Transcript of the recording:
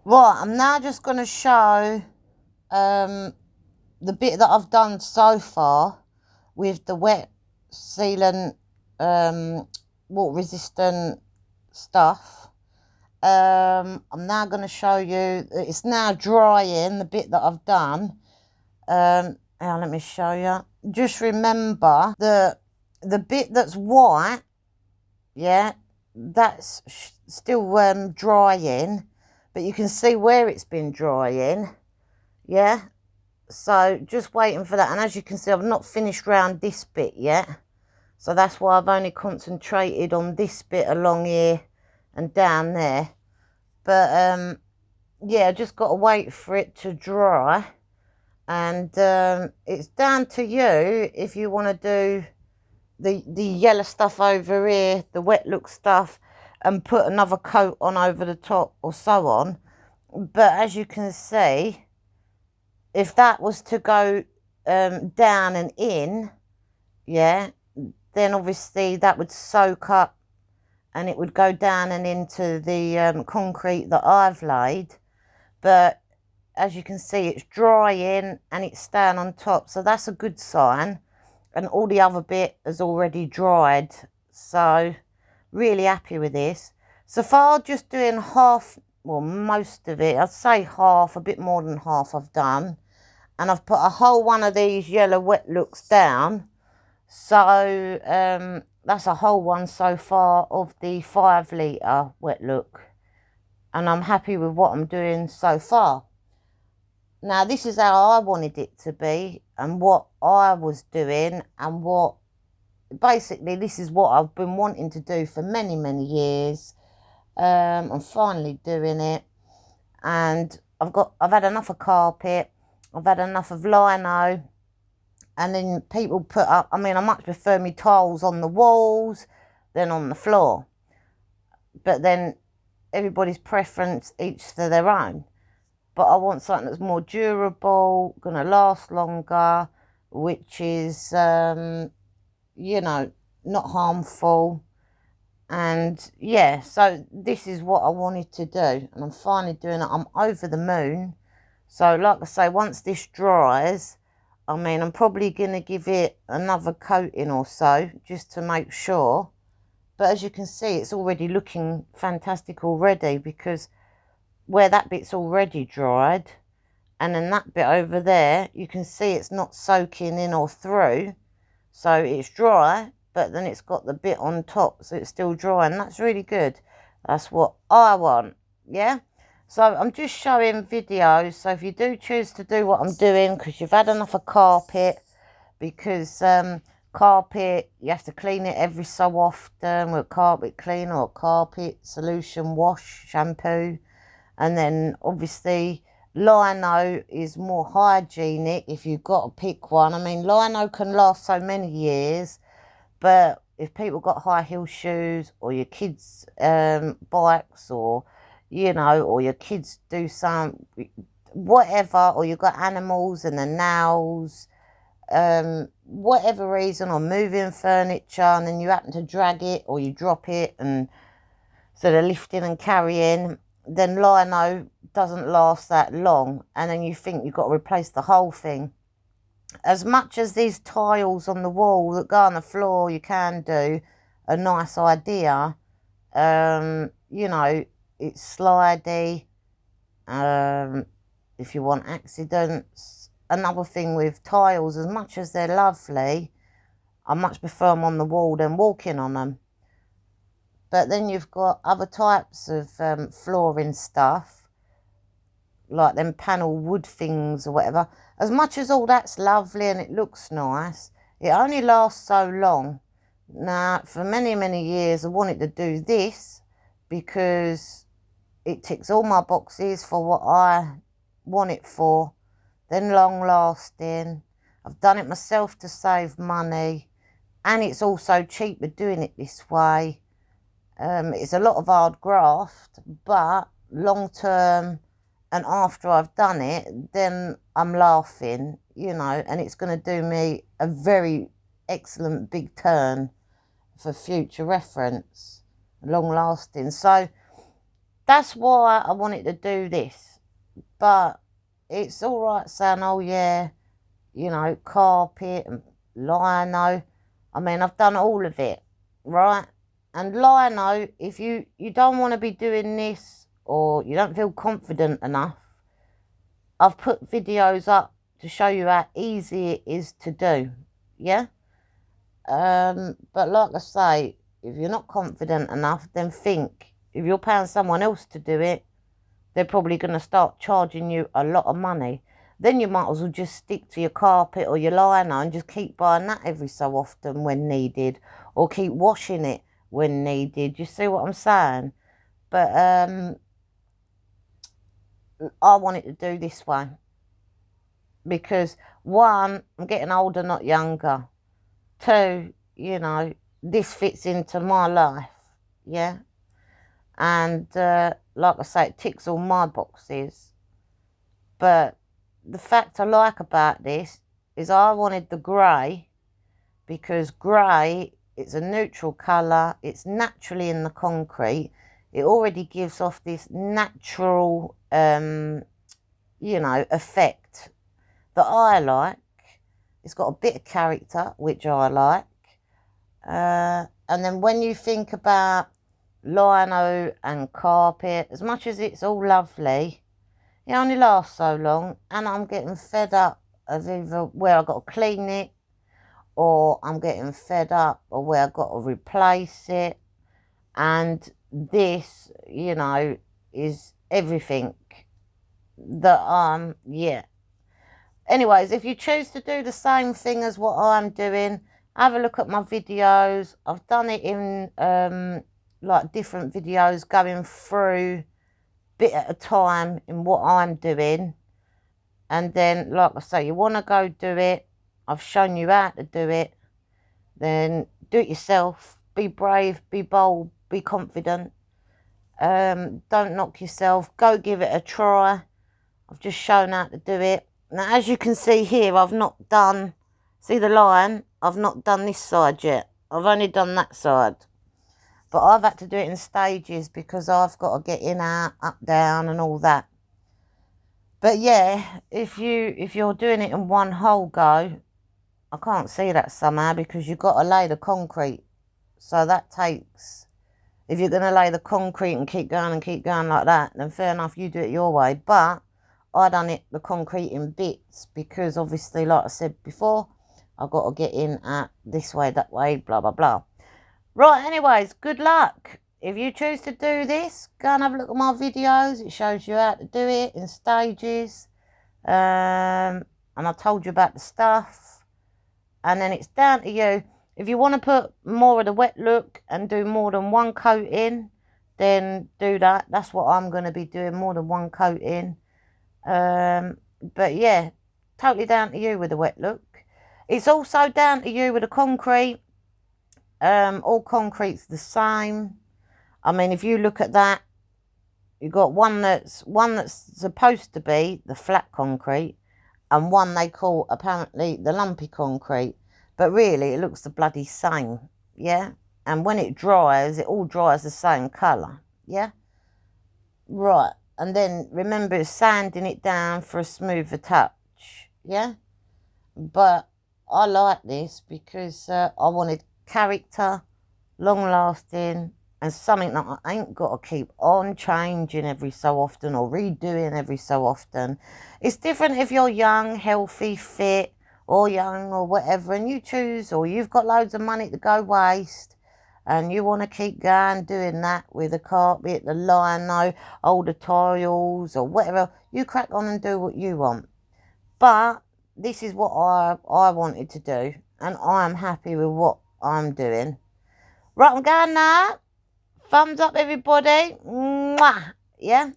Right, I'm now just going to show um, the bit that I've done so far with the wet sealant, water resistant stuff. I'm now going to show you that it's now drying, the bit that I've done. Now let me show you. Just remember the bit that's white, yeah, that's still drying, but you can see where it's been drying, yeah. So just waiting for that, and as you can see, I've not finished round this bit yet, so that's why I've only concentrated on this bit along here and down there. But yeah, I just got to wait for it to dry, and it's down to you if you want to do the yellow stuff over here, the wet look stuff, and put another coat on over the top or so on. But as you can see, if that was to go down and in, yeah, then obviously that would soak up and it would go down and into the concrete that I've laid. But as you can see, it's drying and it's staying on top, so that's a good sign. And all the other bit has already dried, so really happy with this. So far, just doing half, well, most of it, I'd say half, a bit more than half I've done. And I've put a whole one of these yellow wet looks down. So that's a whole one so far of the 5 litre wet look. And I'm happy with what I'm doing so far. Now, this is how I wanted it to be and what I was doing, and what basically this is what I've been wanting to do for many, many years. I'm finally doing it, and I've had enough of carpet, I've had enough of lino, and then people put up, I mean, I much prefer me tiles on the walls than on the floor. But then everybody's preference, each to their own. But I want something that's more durable, going to last longer, which is, you know, not harmful. And yeah, so this is what I wanted to do, and I'm finally doing it. I'm over the moon. So like I say, once this dries, I mean, I'm probably going to give it another coating or so just to make sure. But as you can see, it's already looking fantastic already, because where that bit's already dried, and then that bit over there, you can see it's not soaking in or through. So it's dry, but then it's got the bit on top, so it's still dry, and that's really good. That's what I want, yeah? So I'm just showing videos, so if you do choose to do what I'm doing, because you've had enough of carpet, because carpet, you have to clean it every so often with carpet cleaner or carpet solution wash, shampoo. And then obviously lino is more hygienic if you've got to pick one. I mean, lino can last so many years, but if people got high heel shoes, or your kids' bikes, or you know, or your kids do some whatever, or you've got animals and the nails, whatever reason, or moving furniture, and then you happen to drag it or you drop it, and so they're lifting and carrying, then lino doesn't last that long, and then you think you've got to replace the whole thing. As much as these tiles on the wall that go on the floor, you can do a nice idea. You know, it's slidey. If you want accidents. Another thing with tiles, as much as they're lovely, I much prefer them on the wall than walking on them. But then you've got other types of flooring stuff, like them panel wood things or whatever. As much as all that's lovely and it looks nice, it only lasts so long. Now, for many, many years, I wanted to do this because it ticks all my boxes for what I want it for. Then long lasting. I've done it myself to save money, and it's also cheaper doing it this way. It's a lot of hard graft, but long term, and after I've done it, then I'm laughing, you know, and it's going to do me a very excellent big turn for future reference, long lasting. So that's why I wanted to do this. But it's all right saying, oh yeah, you know, carpet and lino. I mean, I've done all of it, right? And lino, if you don't want to be doing this, or you don't feel confident enough, I've put videos up to show you how easy it is to do, yeah? But like I say, if you're not confident enough, then think, if you're paying someone else to do it, they're probably going to start charging you a lot of money. Then you might as well just stick to your carpet or your lino and just keep buying that every so often when needed, or keep washing it when needed. You see what I'm saying? But I wanted to do this one because, one, I'm getting older, not younger. Two, you know, this fits into my life, yeah? And like I say, it ticks all my boxes. But the fact I like about this is I wanted the grey, because grey, it's a neutral colour, it's naturally in the concrete, it already gives off this natural, you know, effect that I like. It's got a bit of character, which I like. And then when you think about lino and carpet, as much as it's all lovely, it only lasts so long, and I'm getting fed up of either where I've got to clean it, or I'm getting fed up of where I've got to replace it. And this, you know, is everything that yeah. Anyways, if you choose to do the same thing as what I'm doing, have a look at my videos. I've done it in like different videos, going through bit at a time in what I'm doing. And then, like I say, you want to go do it, I've shown you how to do it, then do it yourself. Be brave, be bold, be confident. Don't knock yourself. Go give it a try. I've just shown how to do it. Now, as you can see here, I've not done, see the line? I've not done this side yet. I've only done that side. But I've had to do it in stages because I've got to get in, out, up, down and all that. But yeah, if you're doing it in one whole go, I can't see that somehow, because you've got to lay the concrete. So that takes, if you're going to lay the concrete and keep going like that, then fair enough, you do it your way. But I done it, the concrete, in bits, because obviously, like I said before, I've got to get in at this way, that way, blah, blah, blah. Right, anyways, good luck. If you choose to do this, go and have a look at my videos. It shows you how to do it in stages. And I told you about the stuff. And then it's down to you. If you want to put more of the wet look and do more than one coating, then do that. That's what I'm going to be doing, more than one coating. But yeah, totally down to you with the wet look. It's also down to you with the concrete. All concrete's the same. I mean, if you look at that, you've got one that's supposed to be the flat concrete, and one they call apparently the lumpy concrete. But really, it looks the bloody same, yeah? And when it dries, it all dries the same colour, yeah? Right, and then remember sanding it down for a smoother touch, yeah? But I like this because I wanted character, long-lasting, and something that I ain't got to keep on changing every so often or redoing every so often. It's different if you're young, healthy, fit, or young or whatever, and you choose, or you've got loads of money to go waste, and you want to keep going doing that with the carpet, the lino, older tiles, or whatever. You crack on and do what you want. But this is what I wanted to do, and I'm happy with what I'm doing. Right, I'm going now. Thumbs up, everybody. Mwah. Yeah.